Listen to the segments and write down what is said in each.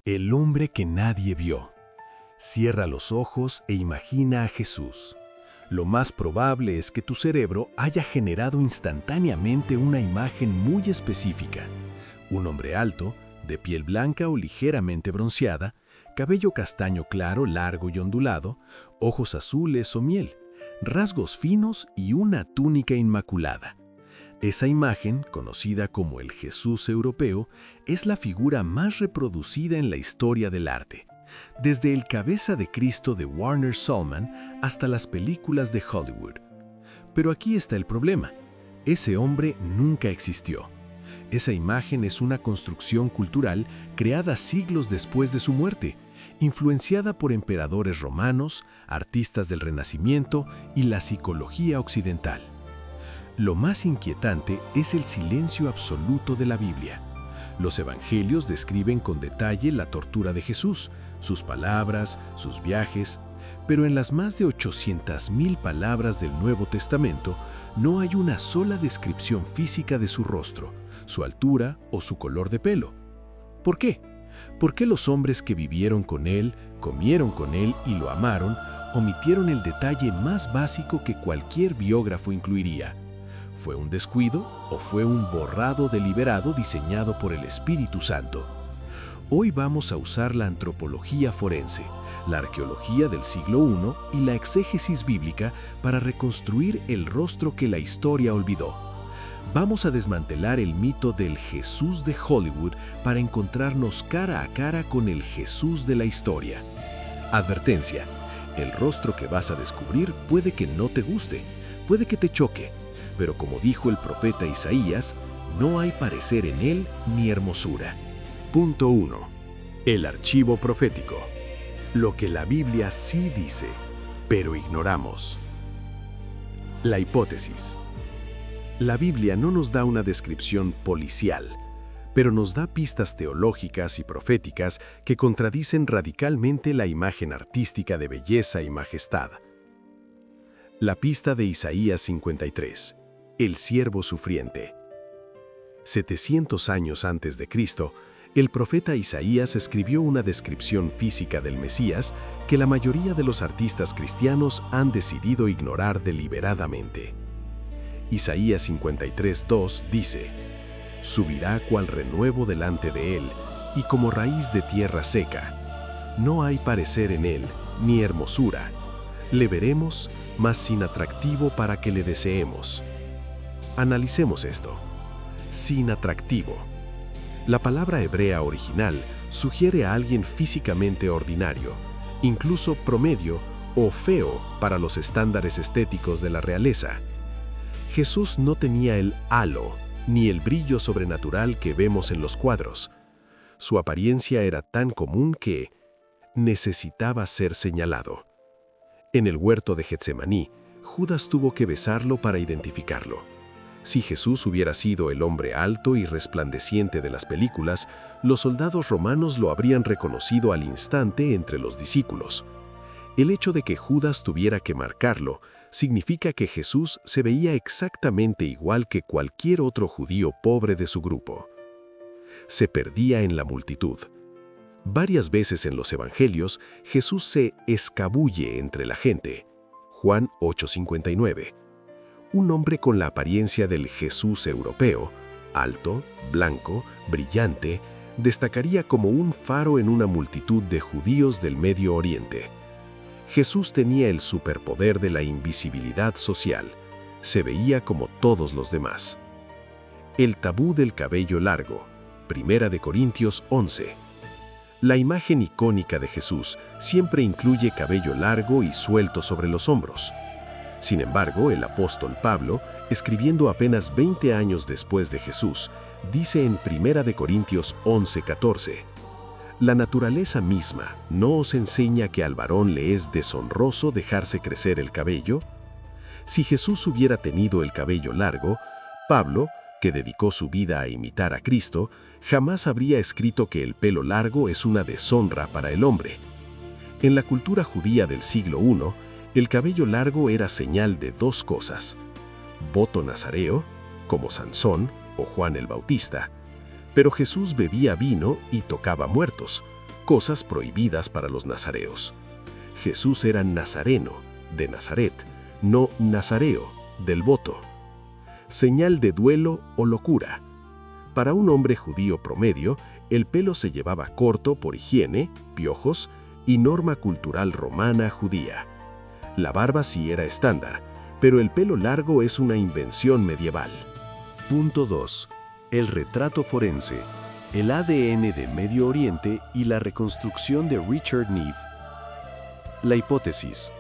El hombre que nadie vio. Cierra los ojos e imagina a Jesús. Lo más probable es que tu cerebro haya generado instantáneamente una imagen muy específica. Un hombre alto, de piel blanca o ligeramente bronceada, cabello castaño claro, largo y ondulado, ojos azules o miel, rasgos finos y una túnica inmaculada. Esa imagen, conocida como el Jesús europeo, es la figura más reproducida en la historia del arte, desde el Cabeza de Cristo de Warner Sallman hasta las películas de Hollywood. Pero aquí está el problema. Ese hombre nunca existió. Esa imagen es una construcción cultural creada siglos después de su muerte, influenciada por emperadores romanos, artistas del Renacimiento y la psicología occidental. Lo más inquietante es el silencio absoluto de la Biblia. Los evangelios describen con detalle la tortura de Jesús, sus palabras, sus viajes, pero en las más de 800,000 palabras del Nuevo Testamento no hay una sola descripción física de su rostro, su altura o su color de pelo. ¿Por qué? ¿Por qué los hombres que vivieron con él, comieron con él y lo amaron, omitieron el detalle más básico que cualquier biógrafo incluiría? ¿Fue un descuido o fue un borrado deliberado diseñado por el Espíritu Santo? Hoy vamos a usar la antropología forense, la arqueología del siglo I y la exégesis bíblica para reconstruir el rostro que la historia olvidó. Vamos a desmantelar el mito del Jesús de Hollywood para encontrarnos cara a cara con el Jesús de la historia. Advertencia: el rostro que vas a descubrir puede que no te guste, puede que te choque, pero como dijo el profeta Isaías, no hay parecer en él ni hermosura. Punto 1. El archivo profético. Lo que la Biblia sí dice, pero ignoramos. La hipótesis. La Biblia no nos da una descripción policial, pero nos da pistas teológicas y proféticas que contradicen radicalmente la imagen artística de belleza y majestad. La pista de Isaías 53. El siervo sufriente. 700 años antes de Cristo, el profeta Isaías escribió una descripción física del Mesías que la mayoría de los artistas cristianos han decidido ignorar deliberadamente. Isaías 53:2 dice: «Subirá cual renuevo delante de él, y como raíz de tierra seca. No hay parecer en él, ni hermosura. Le veremos, mas sin atractivo para que le deseemos». Analicemos esto. Sin atractivo. La palabra hebrea original sugiere a alguien físicamente ordinario, incluso promedio o feo para los estándares estéticos de la realeza. Jesús no tenía el halo ni el brillo sobrenatural que vemos en los cuadros. Su apariencia era tan común que necesitaba ser señalado. En el huerto de Getsemaní, Judas tuvo que besarlo para identificarlo. Si Jesús hubiera sido el hombre alto y resplandeciente de las películas, los soldados romanos lo habrían reconocido al instante entre los discípulos. El hecho de que Judas tuviera que marcarlo significa que Jesús se veía exactamente igual que cualquier otro judío pobre de su grupo. Se perdía en la multitud. Varias veces en los evangelios, Jesús se escabulle entre la gente. Juan 8:59. Un hombre con la apariencia del Jesús europeo, alto, blanco, brillante, destacaría como un faro en una multitud de judíos del Medio Oriente. Jesús tenía el superpoder de la invisibilidad social. Se veía como todos los demás. El tabú del cabello largo. 1 Corintios 11. La imagen icónica de Jesús siempre incluye cabello largo y suelto sobre los hombros. Sin embargo, el apóstol Pablo, escribiendo apenas 20 años después de Jesús, dice en 1 Corintios 11:14, «La naturaleza misma ¿no os enseña que al varón le es deshonroso dejarse crecer el cabello?» Si Jesús hubiera tenido el cabello largo, Pablo, que dedicó su vida a imitar a Cristo, jamás habría escrito que el pelo largo es una deshonra para el hombre. En la cultura judía del siglo I, el cabello largo era señal de dos cosas: voto nazareo, como Sansón o Juan el Bautista, pero Jesús bebía vino y tocaba muertos, cosas prohibidas para los nazareos. Jesús era nazareno, de Nazaret, no nazareo, del voto. Señal de duelo o locura. Para un hombre judío promedio, el pelo se llevaba corto por higiene, piojos y norma cultural romana judía. La barba sí era estándar, pero el pelo largo es una invención medieval. Punto 2. El retrato forense, el ADN de Medio Oriente y la reconstrucción de Richard Neve. La hipótesis.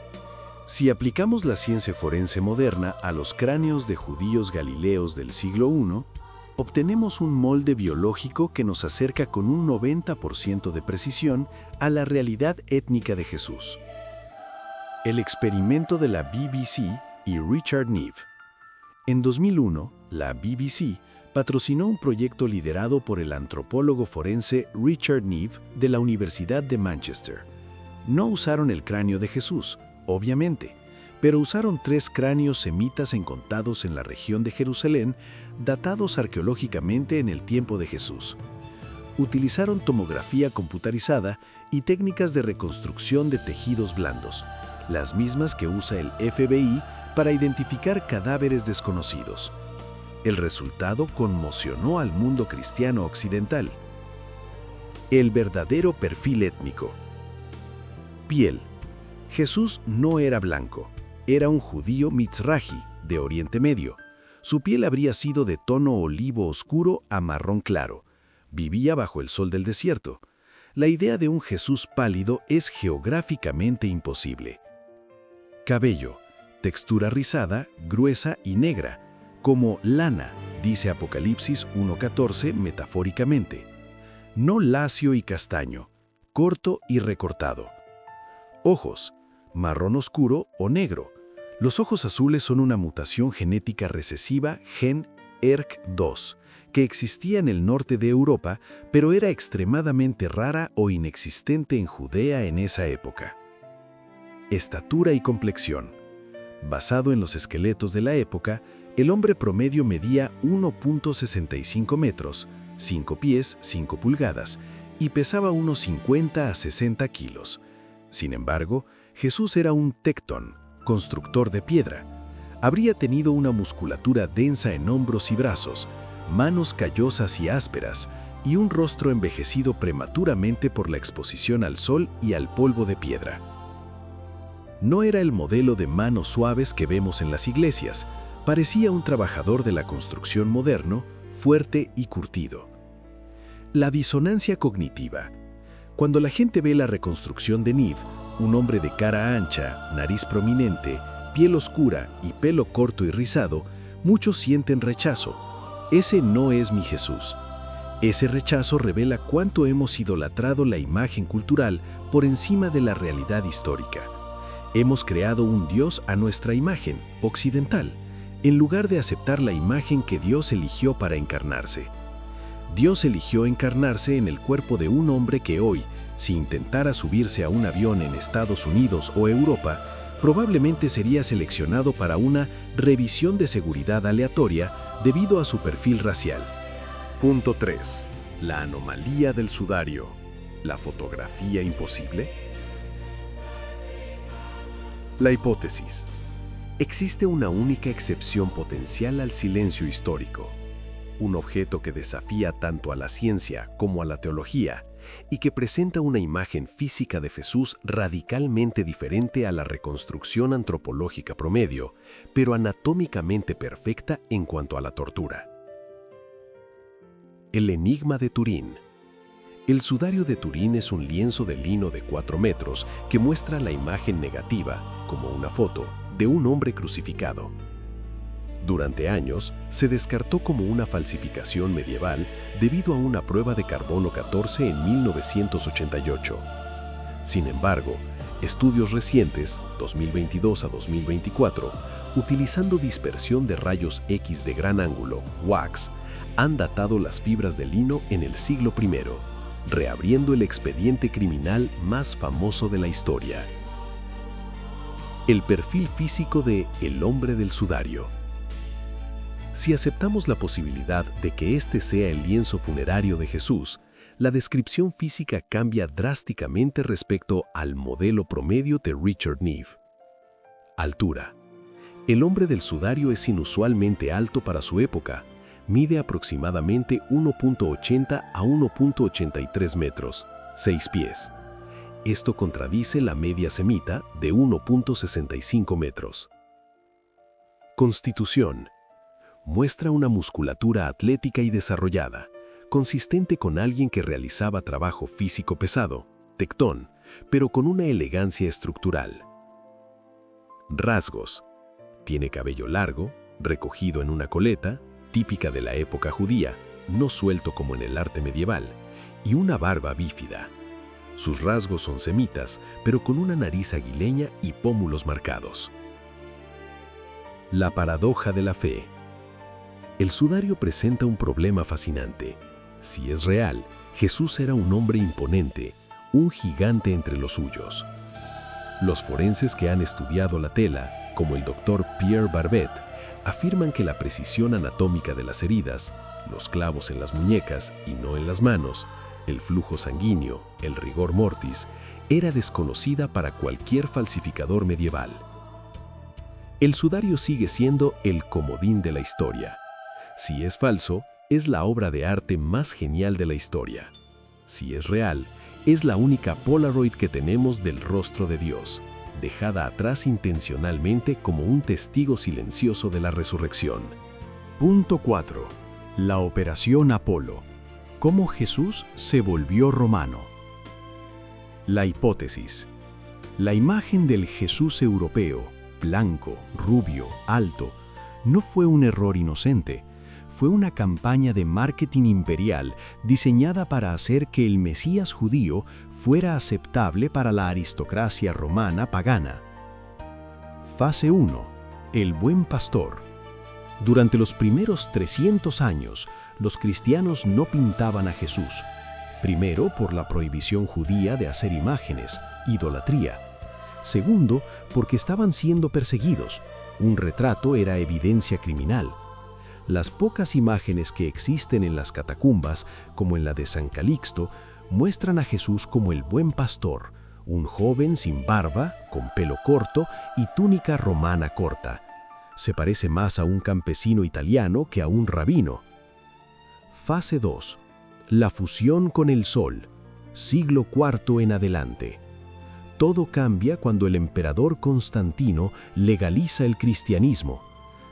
Si aplicamos la ciencia forense moderna a los cráneos de judíos galileos del siglo I, obtenemos un molde biológico que nos acerca con un 90% de precisión a la realidad étnica de Jesús. El experimento de la BBC y Richard Neve. En 2001, la BBC patrocinó un proyecto liderado por el antropólogo forense Richard Neve de la Universidad de Manchester. No usaron el cráneo de Jesús, obviamente, pero usaron 3 cráneos semitas encontrados en la región de Jerusalén, datados arqueológicamente en el tiempo de Jesús. Utilizaron tomografía computarizada y técnicas de reconstrucción de tejidos blandos, las mismas que usa el FBI para identificar cadáveres desconocidos. El resultado conmocionó al mundo cristiano occidental. El verdadero perfil étnico. Piel. Jesús no era blanco, era un judío mizrahi, de Oriente Medio. Su piel habría sido de tono olivo oscuro a marrón claro. Vivía bajo el sol del desierto. La idea de un Jesús pálido es geográficamente imposible. Cabello. Textura rizada, gruesa y negra, como lana, dice Apocalipsis 1:14 metafóricamente. No lacio y castaño, corto y recortado. Ojos. Marrón oscuro o negro. Los ojos azules son una mutación genética recesiva gen ERK2, que existía en el norte de Europa, pero era extremadamente rara o inexistente en Judea en esa época. Estatura y complexión. Basado en los esqueletos de la época, el hombre promedio medía 1.65 metros, 5 pies, 5 pulgadas, y pesaba unos 50 a 60 kilos. Sin embargo, Jesús era un tectón, constructor de piedra. Habría tenido una musculatura densa en hombros y brazos, manos callosas y ásperas, y un rostro envejecido prematuramente por la exposición al sol y al polvo de piedra. No era el modelo de manos suaves que vemos en las iglesias, parecía un trabajador de la construcción moderno, fuerte y curtido. La disonancia cognitiva. Cuando la gente ve la reconstrucción de Neve, un hombre de cara ancha, nariz prominente, piel oscura y pelo corto y rizado, muchos sienten rechazo. Ese no es mi Jesús. Ese rechazo revela cuánto hemos idolatrado la imagen cultural por encima de la realidad histórica. Hemos creado un Dios a nuestra imagen, occidental, en lugar de aceptar la imagen que Dios eligió para encarnarse. Dios eligió encarnarse en el cuerpo de un hombre que hoy, si intentara subirse a un avión en Estados Unidos o Europa, probablemente sería seleccionado para una revisión de seguridad aleatoria debido a su perfil racial. Punto 3. La anomalía del sudario. ¿La fotografía imposible? La hipótesis. Existe una única excepción potencial al silencio histórico. Un objeto que desafía tanto a la ciencia como a la teología y que presenta una imagen física de Jesús radicalmente diferente a la reconstrucción antropológica promedio, pero anatómicamente perfecta en cuanto a la tortura. El enigma de Turín. El sudario de Turín es un lienzo de lino de 4 metros que muestra la imagen negativa, como una foto, de un hombre crucificado. Durante años, se descartó como una falsificación medieval debido a una prueba de carbono 14 en 1988. Sin embargo, estudios recientes, 2022 a 2024, utilizando dispersión de rayos X de gran ángulo, WAX, han datado las fibras de lino en el siglo I, reabriendo el expediente criminal más famoso de la historia. El perfil físico de El hombre del sudario. Si aceptamos la posibilidad de que este sea el lienzo funerario de Jesús, la descripción física cambia drásticamente respecto al modelo promedio de Richard Neve. Altura. El hombre del sudario es inusualmente alto para su época. Mide aproximadamente 1.80 a 1.83 metros, 6 pies. Esto contradice la media semita de 1.65 metros. Constitución. Muestra una musculatura atlética y desarrollada, consistente con alguien que realizaba trabajo físico pesado, tectón, pero con una elegancia estructural. Rasgos. Tiene cabello largo, recogido en una coleta, típica de la época judía, no suelto como en el arte medieval, y una barba bífida. Sus rasgos son semitas, pero con una nariz aguileña y pómulos marcados. La paradoja de la fe. El sudario presenta un problema fascinante. Si es real, Jesús era un hombre imponente, un gigante entre los suyos. Los forenses que han estudiado la tela, como el doctor Pierre Barbet, afirman que la precisión anatómica de las heridas, los clavos en las muñecas y no en las manos, el flujo sanguíneo, el rigor mortis, era desconocida para cualquier falsificador medieval. El sudario sigue siendo el comodín de la historia. Si es falso, es la obra de arte más genial de la historia. Si es real, es la única Polaroid que tenemos del rostro de Dios, dejada atrás intencionalmente como un testigo silencioso de la resurrección. Punto 4. La Operación Apolo. ¿Cómo Jesús se volvió romano? La hipótesis. La imagen del Jesús europeo, blanco, rubio, alto, no fue un error inocente. Fue una campaña de marketing imperial diseñada para hacer que el Mesías judío fuera aceptable para la aristocracia romana pagana. Fase 1. El buen pastor. Durante los primeros 300 años, los cristianos no pintaban a Jesús. Primero, por la prohibición judía de hacer imágenes, idolatría. Segundo, porque estaban siendo perseguidos. Un retrato era evidencia criminal. Las pocas imágenes que existen en las catacumbas, como en la de San Calixto, muestran a Jesús como el buen pastor, un joven sin barba, con pelo corto y túnica romana corta. Se parece más a un campesino italiano que a un rabino. Fase 2. La fusión con el sol. Siglo IV en adelante. Todo cambia cuando el emperador Constantino legaliza el cristianismo.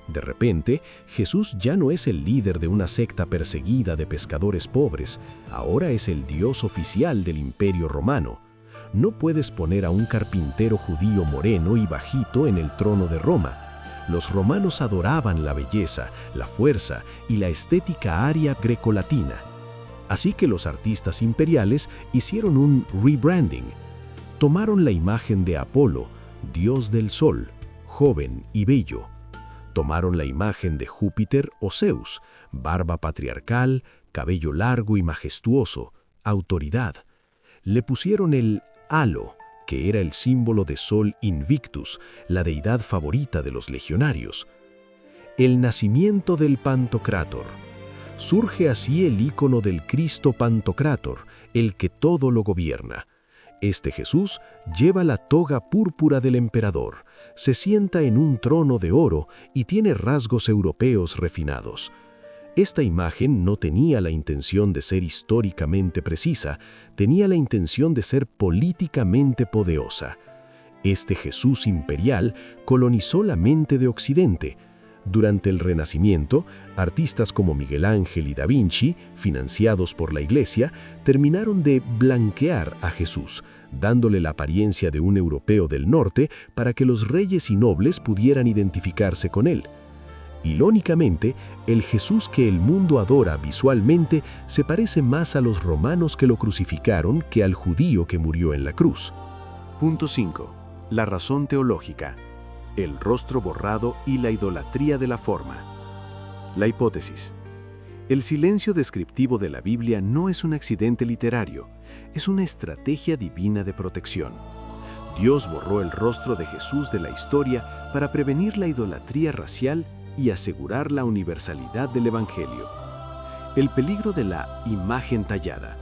De repente, Jesús ya no es el líder de una secta perseguida de pescadores pobres, ahora es el Dios oficial del Imperio Romano. No puedes poner a un carpintero judío moreno y bajito en el trono de Roma. Los romanos adoraban la belleza, la fuerza y la estética aria grecolatina. Así que los artistas imperiales hicieron un rebranding. Tomaron la imagen de Apolo, dios del sol, joven y bello. Tomaron la imagen de Júpiter o Zeus, barba patriarcal, cabello largo y majestuoso, autoridad. Le pusieron el halo, que era el símbolo de Sol Invictus, la deidad favorita de los legionarios. El nacimiento del Pantocrátor. Surge así el ícono del Cristo Pantocrátor, el que todo lo gobierna. Este Jesús lleva la toga púrpura del emperador, se sienta en un trono de oro y tiene rasgos europeos refinados. Esta imagen no tenía la intención de ser históricamente precisa, tenía la intención de ser políticamente poderosa. Este Jesús imperial colonizó la mente de Occidente. Durante el Renacimiento, artistas como Miguel Ángel y Da Vinci, financiados por la Iglesia, terminaron de blanquear a Jesús, dándole la apariencia de un europeo del norte para que los reyes y nobles pudieran identificarse con él. Irónicamente, el Jesús que el mundo adora visualmente se parece más a los romanos que lo crucificaron que al judío que murió en la cruz. Punto 5. La razón teológica. El rostro borrado y la idolatría de la forma. La hipótesis. El silencio descriptivo de la Biblia no es un accidente literario, es una estrategia divina de protección. Dios borró el rostro de Jesús de la historia para prevenir la idolatría racial y asegurar la universalidad del Evangelio. El peligro de la imagen tallada.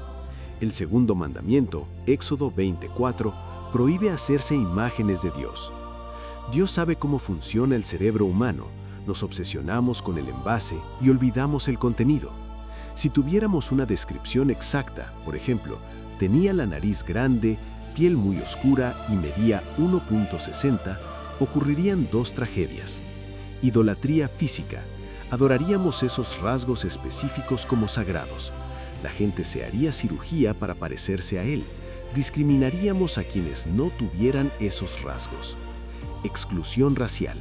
El segundo mandamiento, Éxodo 24, prohíbe hacerse imágenes de Dios. Dios sabe cómo funciona el cerebro humano. Nos obsesionamos con el envase y olvidamos el contenido. Si tuviéramos una descripción exacta, por ejemplo, tenía la nariz grande, piel muy oscura y medía 1.60, ocurrirían dos tragedias. Idolatría física. Adoraríamos esos rasgos específicos como sagrados. La gente se haría cirugía para parecerse a él. Discriminaríamos a quienes no tuvieran esos rasgos. Exclusión racial.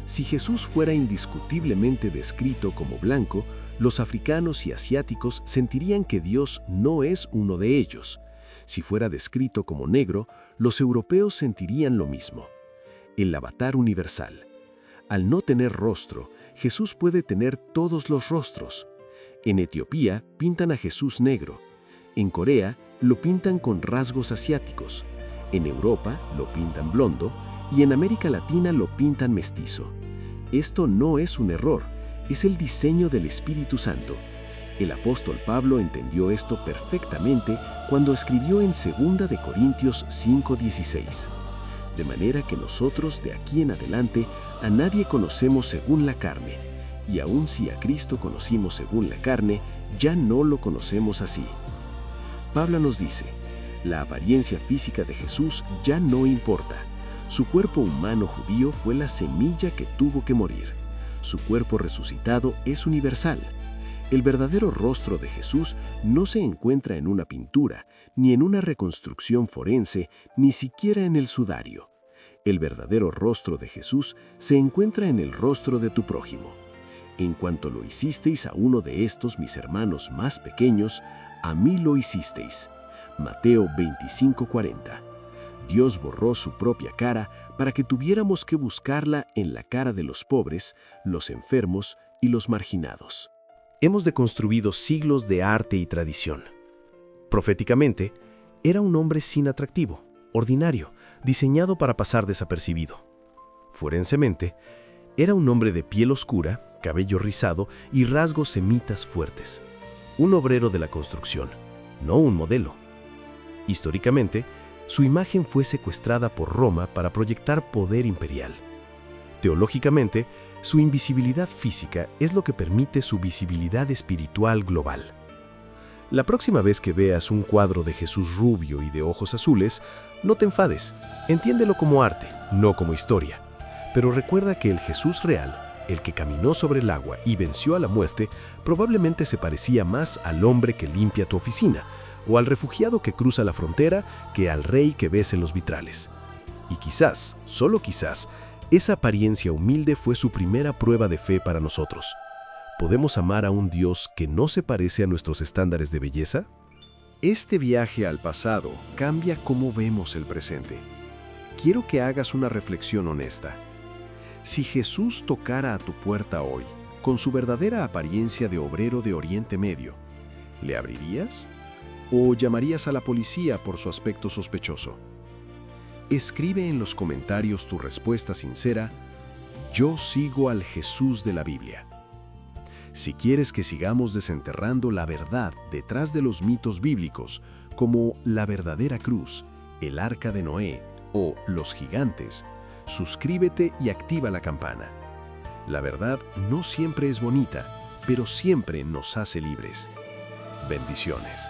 Si Jesús fuera indiscutiblemente descrito como blanco, los africanos y asiáticos sentirían que Dios no es uno de ellos. Si fuera descrito como negro, los europeos sentirían lo mismo. El avatar universal. Al no tener rostro, Jesús puede tener todos los rostros. En Etiopía pintan a Jesús negro. En Corea lo pintan con rasgos asiáticos. En Europa lo pintan blondo y en América Latina lo pintan mestizo. Esto no es un error, es el diseño del Espíritu Santo. El apóstol Pablo entendió esto perfectamente cuando escribió en 2 de Corintios 5:16. De manera que nosotros de aquí en adelante a nadie conocemos según la carne, y aun si a Cristo conocimos según la carne, ya no lo conocemos así. Pablo nos dice, la apariencia física de Jesús ya no importa. Su cuerpo humano judío fue la semilla que tuvo que morir. Su cuerpo resucitado es universal. El verdadero rostro de Jesús no se encuentra en una pintura, ni en una reconstrucción forense, ni siquiera en el sudario. El verdadero rostro de Jesús se encuentra en el rostro de tu prójimo. En cuanto lo hicisteis a uno de estos mis hermanos más pequeños, a mí lo hicisteis. Mateo 25:40. Dios borró su propia cara para que tuviéramos que buscarla en la cara de los pobres, los enfermos y los marginados. Hemos deconstruido siglos de arte y tradición. Proféticamente, era un hombre sin atractivo, ordinario, diseñado para pasar desapercibido. Forensemente, era un hombre de piel oscura, cabello rizado y rasgos semitas fuertes. Un obrero de la construcción, no un modelo. Históricamente, su imagen fue secuestrada por Roma para proyectar poder imperial. Teológicamente, su invisibilidad física es lo que permite su visibilidad espiritual global. La próxima vez que veas un cuadro de Jesús rubio y de ojos azules, no te enfades, entiéndelo como arte, no como historia. Pero recuerda que el Jesús real, el que caminó sobre el agua y venció a la muerte, probablemente se parecía más al hombre que limpia tu oficina, o al refugiado que cruza la frontera que al rey que ves en los vitrales. Y quizás, solo quizás, esa apariencia humilde fue su primera prueba de fe para nosotros. ¿Podemos amar a un Dios que no se parece a nuestros estándares de belleza? Este viaje al pasado cambia cómo vemos el presente. Quiero que hagas una reflexión honesta. Si Jesús tocara a tu puerta hoy, con su verdadera apariencia de obrero de Oriente Medio, ¿le abrirías? ¿O llamarías a la policía por su aspecto sospechoso? Escribe en los comentarios tu respuesta sincera: yo sigo al Jesús de la Biblia. Si quieres que sigamos desenterrando la verdad detrás de los mitos bíblicos, como la verdadera cruz, el arca de Noé o los gigantes, suscríbete y activa la campana. La verdad no siempre es bonita, pero siempre nos hace libres. Bendiciones.